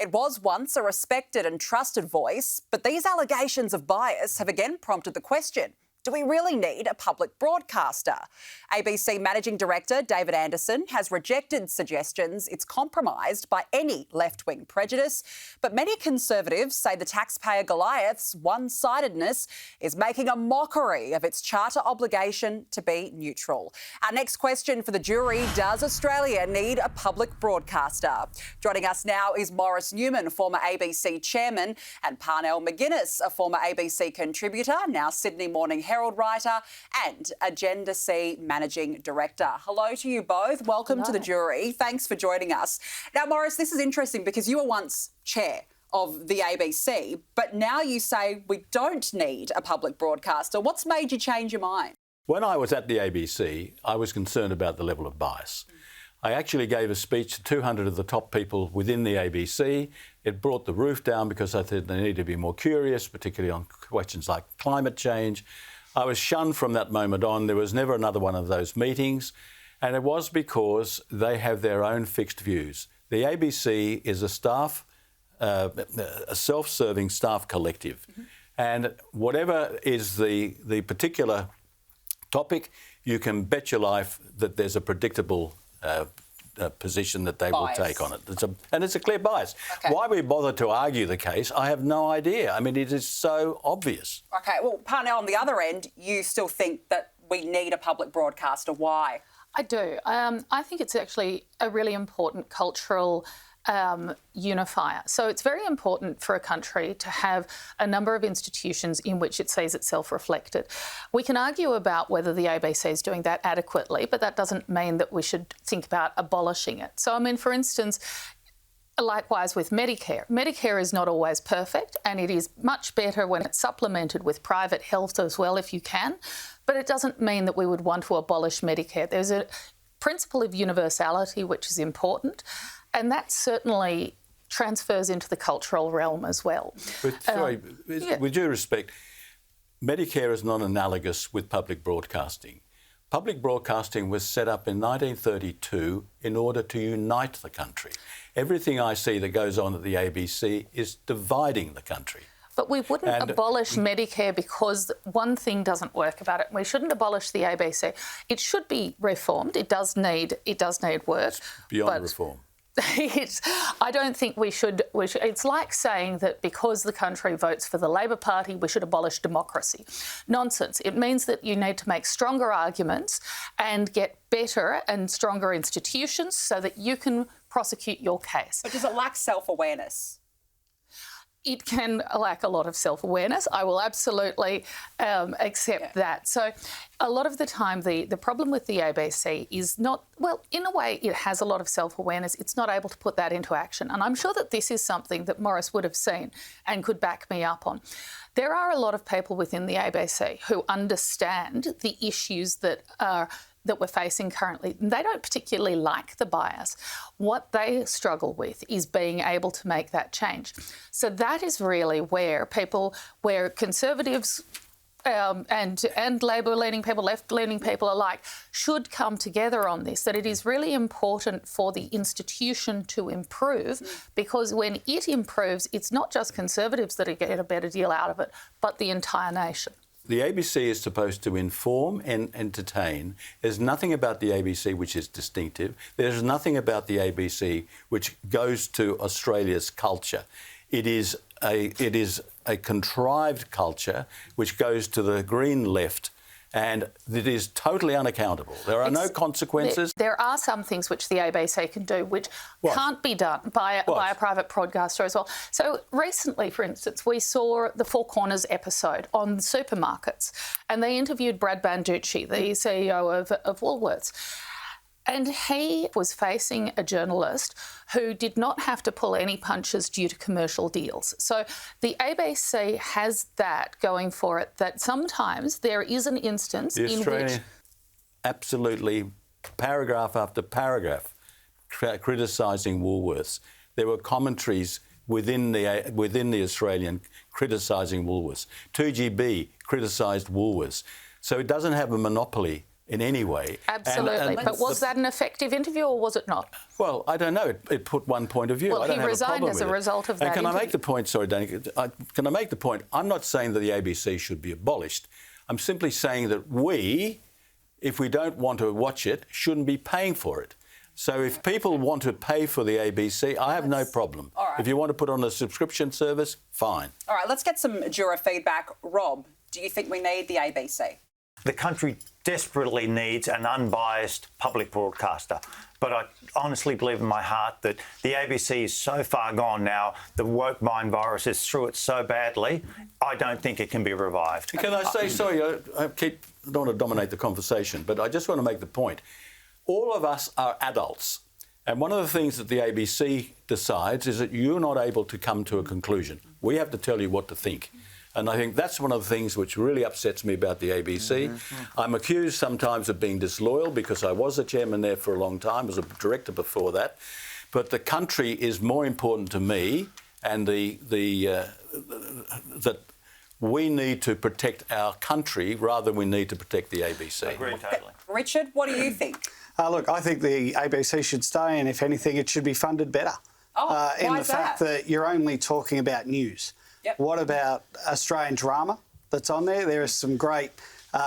It was once a respected and trusted voice, but these allegations of bias have again prompted the question, do we really need a public broadcaster? ABC Managing Director David Anderson has rejected suggestions it's compromised by any left-wing prejudice, but many Conservatives say the taxpayer Goliath's one-sidedness is making a mockery of its charter obligation to be neutral. Our next question for the jury, does Australia need a public broadcaster? Joining us now is Maurice Newman, former ABC chairman, and Parnell McGuinness, a former ABC contributor, now Sydney Morning Herald writer and Agenda C Managing Director. Hello to you both. Welcome to the jury. Thanks for joining us. Now, Maurice, this is interesting because you were once chair of the ABC, but now you say we don't need a public broadcaster. What's made you change your mind? When I was at the ABC, I was concerned about the level of bias. I actually gave a speech to 200 of the top people within the ABC. It brought the roof down because I thought they needed to be more curious, particularly on questions like climate change. I was shunned from that moment on. There was never another one of those meetings. And it was because they have their own fixed views. The ABC is a self-serving staff collective. Mm-hmm. And whatever is the particular topic, you can bet your life that there's a predictable position that they will take on it. It's a clear bias. Okay. Why we bother to argue the case, I have no idea. I mean, it is so obvious. OK, well, Parnell, on the other end, you still think that we need a public broadcaster. Why? I do. I think it's actually a really important cultural unifier. So it's very important for a country to have a number of institutions in which it sees itself reflected. We can argue about whether the ABC is doing that adequately, but that doesn't mean that we should think about abolishing it. So, I mean, for instance, likewise with Medicare. Medicare is not always perfect, and it is much better when it's supplemented with private health as well if you can, but it doesn't mean that we would want to abolish Medicare. There's a principle of universality which is important, and that certainly transfers into the cultural realm as well. With due respect, Medicare is not analogous with public broadcasting. Public broadcasting was set up in 1932 in order to unite the country. Everything I see that goes on at the ABC is dividing the country. But we wouldn't abolish Medicare because one thing doesn't work about it. We shouldn't abolish the ABC. It should be reformed. It does need work. It's beyond reform. I don't think we should. It's like saying that because the country votes for the Labor Party, we should abolish democracy. Nonsense. It means that you need to make stronger arguments and get better and stronger institutions so that you can prosecute your case. But does it lack self-awareness? It can lack a lot of self-awareness. I will absolutely accept that. So a lot of the time, the problem with the ABC is not, well, in a way, it has a lot of self-awareness. It's not able to put that into action. And I'm sure that this is something that Maurice would have seen and could back me up on. There are a lot of people within the ABC who understand the issues that we're facing currently. They don't particularly like the bias. What they struggle with is being able to make that change. So that is really where Conservatives and Labor-leaning people, left-leaning people alike should come together on this, that it is really important for the institution to improve, because when it improves, it's not just Conservatives that get a better deal out of it, but the entire nation. The ABC is supposed to inform and entertain. There's nothing about the ABC which is distinctive. There's nothing about the ABC which goes to Australia's culture. It is a contrived culture which goes to the green left, and it is totally unaccountable. There are no consequences. There are some things which the ABC can do which can't be done by a private broadcaster as well. So recently, for instance, we saw the Four Corners episode on supermarkets, and they interviewed Brad Banducci, the CEO of Woolworths. And he was facing a journalist who did not have to pull any punches due to commercial deals. So the ABC has that going for it, that sometimes there is an instance in which... absolutely, paragraph after paragraph, criticising Woolworths. There were commentaries within the Australian criticising Woolworths. 2GB criticised Woolworths. So it doesn't have a monopoly in any way. Absolutely. But was that an effective interview or was it not? Well, I don't know. It put one point of view. Well, I don't he have resigned a problem as a with it. result of that And can I interview. make the point, sorry, Danica, can I make the point? I'm not saying that the ABC should be abolished. I'm simply saying that we, if we don't want to watch it, shouldn't be paying for it. So if people want to pay for the ABC, I have no problem. All right. If you want to put on a subscription service, fine. All right, let's get some juror feedback. Rob, do you think we need the ABC? The country desperately needs an unbiased public broadcaster. But I honestly believe in my heart that the ABC is so far gone now, the woke mind virus is through it so badly, I don't think it can be revived. Can I say, sorry, I don't want to dominate the conversation, but I just want to make the point. All of us are adults. And one of the things that the ABC decides is that you're not able to come to a conclusion. We have to tell you what to think. And I think that's one of the things which really upsets me about the ABC. I'm accused sometimes of being disloyal because I was a chairman there for a long time, was a director before that. But the country is more important to me, and that we need to protect our country rather than we need to protect the ABC. I agree totally. Richard, what do you think? Look, I think the ABC should stay, and if anything, it should be funded better. In why the is fact that you're only talking about news. Yep. What about Australian drama that's on there? There are some great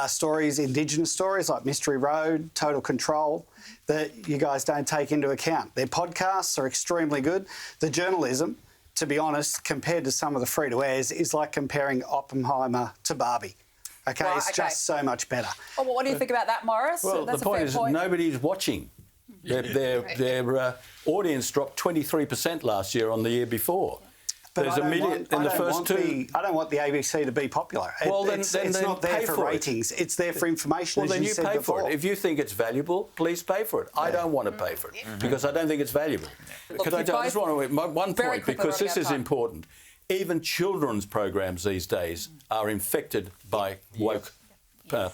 stories, Indigenous stories like Mystery Road, Total Control, that you guys don't take into account. Their podcasts are extremely good. The journalism, to be honest, compared to some of the free-to-airs, is like comparing Oppenheimer to Barbie. Okay, Right, it's okay. just so much better. Oh, well, what do you think about that, Morris? Well, That's the a point fair is point. nobody's watching. Their audience dropped 23% last year on the year before. But I don't want the ABC to be popular. Well, It's then not there pay for for it. ratings. It's there for information, Well, as then you you said pay before. for it. If you think it's valuable, please pay for it. I don't want to pay for it because I don't think it's valuable. Look, I you just both- want to make one very point quickly because running this out of is time. important. Even children's programs these days are infected by woke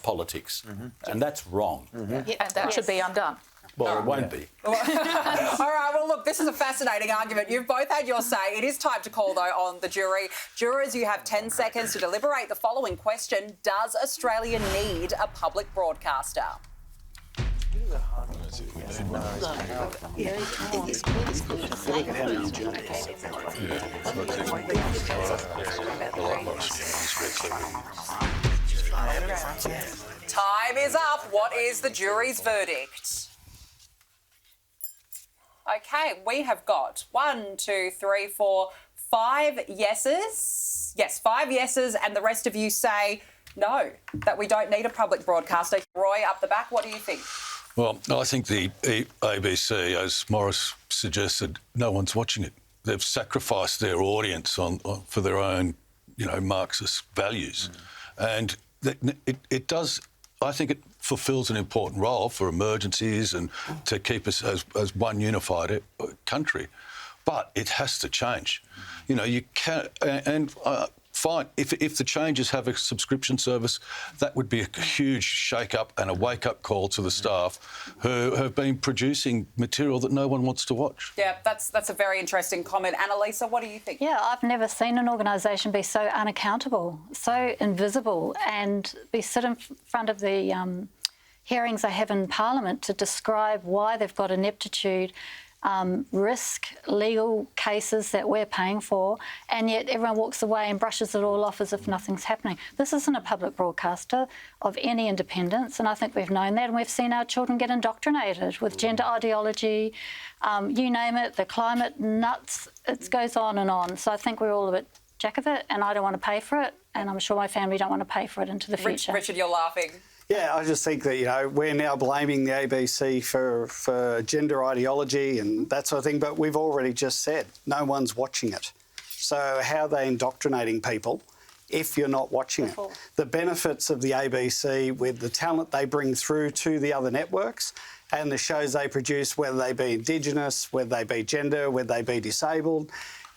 politics, and that's wrong. And that should be undone. Well, it won't be. All right, well, look, this is a fascinating argument. You've both had your say. It is time to call, though, on the jury. Jurors, you have 10 seconds to deliberate the following question. Does Australia need a public broadcaster? Time is up. What is the jury's verdict? OK, we have got 1, 2, 3, 4, 5 yeses. Yes, 5 yeses, and the rest of you say no, that we don't need a public broadcaster. Roy, up the back, what do you think? Well, I think the ABC, as Morris suggested, no one's watching it. They've sacrificed their audience for their own, Marxist values. And it does, I think it fulfills an important role for emergencies and to keep us as one unified country. But it has to change. You can, and fine, if the changes have a subscription service, that would be a huge shake-up and a wake-up call to the staff who have been producing material that no one wants to watch. Yeah, that's a very interesting comment. Annalisa, what do you think? Yeah, I've never seen an organisation be so unaccountable, so invisible, and be sit in front of the hearings they have in Parliament to describe why they've got ineptitude, risk legal cases that we're paying for, and yet everyone walks away and brushes it all off as if nothing's happening. This isn't a public broadcaster of any independence, and I think we've known that, and we've seen our children get indoctrinated with gender ideology, you name it, the climate nuts, it goes on and on. So I think we're all a bit jack of it, and I don't want to pay for it, and I'm sure my family don't want to pay for it into the future. Richard, you're laughing. Yeah, I just think that, we're now blaming the ABC for gender ideology and that sort of thing, but we've already just said no one's watching it. So how are they indoctrinating people if you're not watching it? The benefits of the ABC with the talent they bring through to the other networks and the shows they produce, whether they be Indigenous, whether they be gender, whether they be disabled,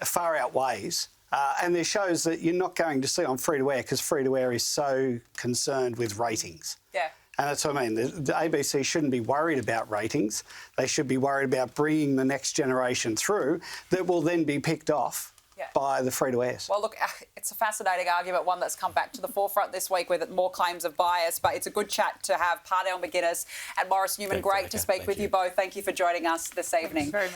far outweighs. And there's shows that you're not going to see on free-to-air because free-to-air is so concerned with ratings. Yeah. And that's what I mean. The ABC shouldn't be worried about ratings. They should be worried about bringing the next generation through that will then be picked off by the free-to-airs. Well, look, it's a fascinating argument, one that's come back to the forefront this week with more claims of bias, but it's a good chat to have Parnell, McGuinness and Maurice Newman. Thanks, Great Danica. to speak Thank with you you both. Thank you for joining us this evening.